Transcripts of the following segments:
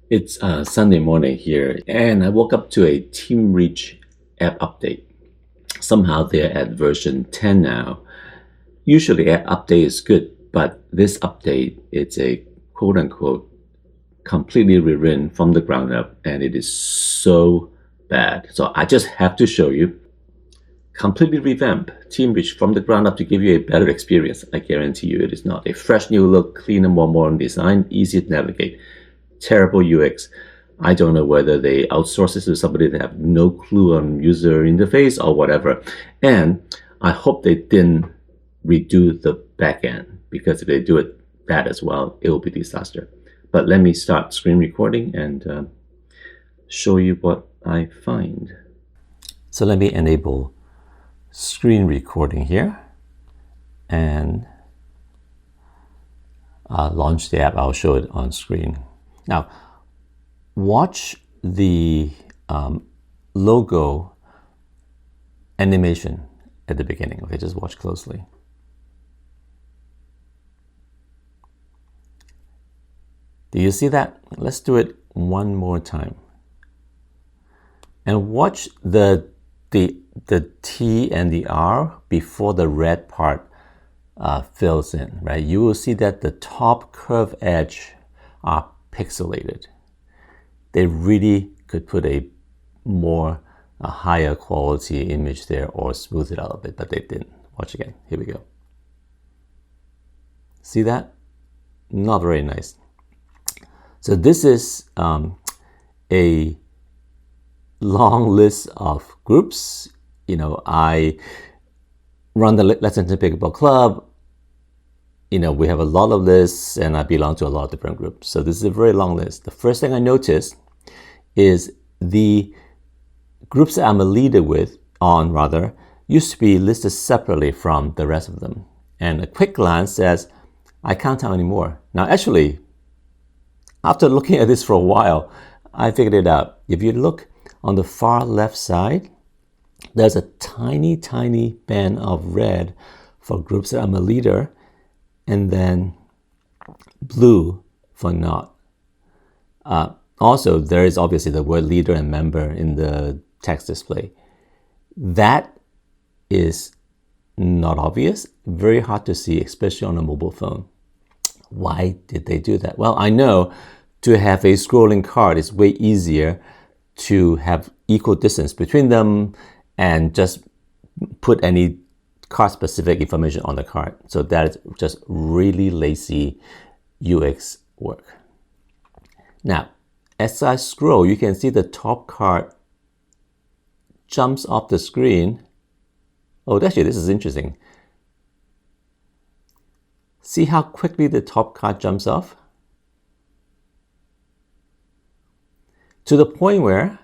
It's Sunday morning here, and I woke up to a TeamReach app update. Somehow they're at version 10 now. Usually, app update is good, but this update it's a quote unquote completely rewritten from the ground up, and it is so bad. So I just have to show you. Completely revamp TeamReach from the ground up to give you a better experience. I guarantee you it is not. A fresh new look, cleaner, more modern design, easy to navigate. Terrible UX. I don't know whether they outsource this to somebody that have no clue on user interface or whatever. And I hope they didn't redo the backend, because if they do it that as well, it will be disaster. But let me start screen recording and show you what I find. So let me enable screen recording here and launch the app. I'll show it on screen. Now, watch the logo animation at the beginning. Okay, just watch closely. Do you see that? Let's do it one more time. And watch the T and the R before the red part fills in, right? You will see that the top curve edge are pixelated. They really could put a higher quality image there or smooth it out a bit, but they didn't. Watch again. Here we go. See that? Not very nice. So this is a long list of groups. You know, I run the Lexington Pickleball Club. You know, we have a lot of lists, and I belong to a lot of different groups. So this is a very long list. The first thing I noticed is the groups that I'm a leader used to be listed separately from the rest of them. And a quick glance says, I can't tell anymore. Now, actually, after looking at this for a while, I figured it out. If you look on the far left side, there's a tiny, tiny band of red for groups that I'm a leader, and then blue for not. Also, there is obviously the word leader and member in the text display. That is not obvious, very hard to see, especially on a mobile phone. Why did they do that? Well, I know to have a scrolling card is way easier to have equal distance between them and just put any card-specific information on the card. So that is just really lazy UX work. Now, as I scroll, you can see the top card jumps off the screen. Oh, actually, this is interesting. See how quickly the top card jumps off? To the point where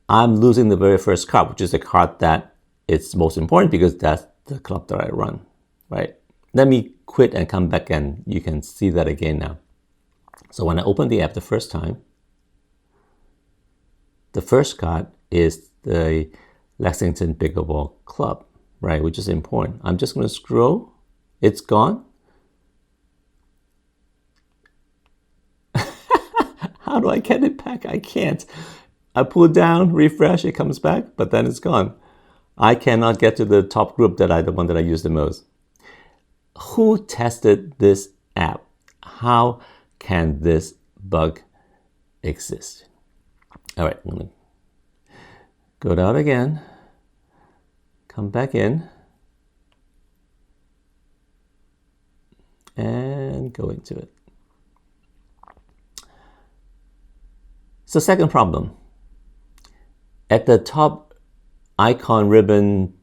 I'm losing the very first card, which is the card that is most important because that's the club that I run, right? Let me quit and come back, and you can see that again now. So when I open the app the first time, the first card is the Lexington Pickleball Club, right? Which is important. I'm just going to scroll. It's gone. How do I get it back? I can't. I pull it down, refresh, it comes back, but then it's gone. I cannot get to the top group the one that I use the most. Who tested this app? How can this bug exist? All right, I'm gonna go down again, come back in, and go into it. So second problem. At the top icon ribbon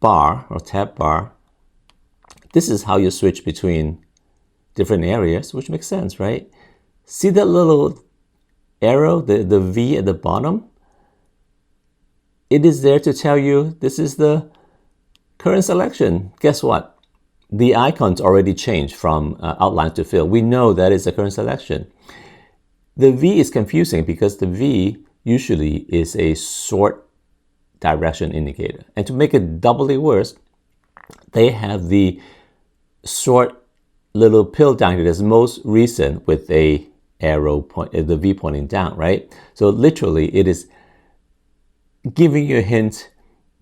bar or tab bar, this is how you switch between different areas, which makes sense, right? See that little arrow, the V at the bottom? It is there to tell you this is the current selection. Guess what? The icons already changed from outline to fill. We know that is the current selection. The V is confusing because the V usually is a sort direction indicator. And to make it doubly worse, they have the sort little pill down here that's most recent with a arrow point, the V pointing down, right? So literally it is giving you a hint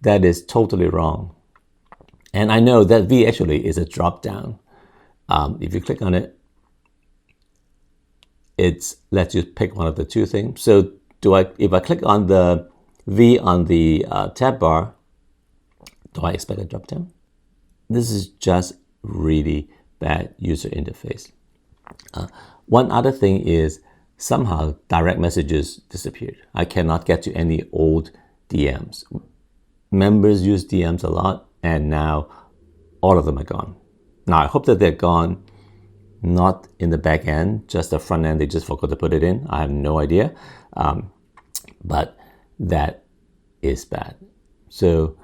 that is totally wrong. And I know that V actually is a drop down. If you click on it, it lets you pick one of the two things. So if I click on the V on the tab bar, do I expect a drop down? This is just really bad user interface. One other thing is somehow direct messages disappeared. I cannot get to any old DMs. Members use DMs a lot, and now all of them are gone. Now, I hope that they're gone, not in the back end, just the front end, they just forgot to put it in. I have no idea. But that is bad. So,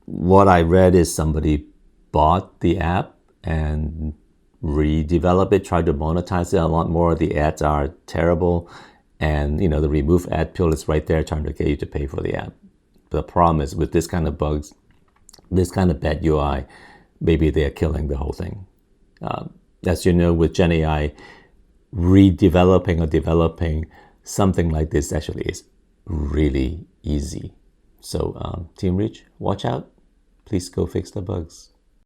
what I read is somebody bought the app and redeveloped it, tried to monetize it a lot more. The ads are terrible. And, the remove ad pill is right there trying to get you to pay for the app. The problem is with this kind of bugs, this kind of bad UI, maybe they're killing the whole thing. As you know, with Gen AI, redeveloping or developing something like this actually is really easy. So TeamReach, watch out. Please go fix the bugs.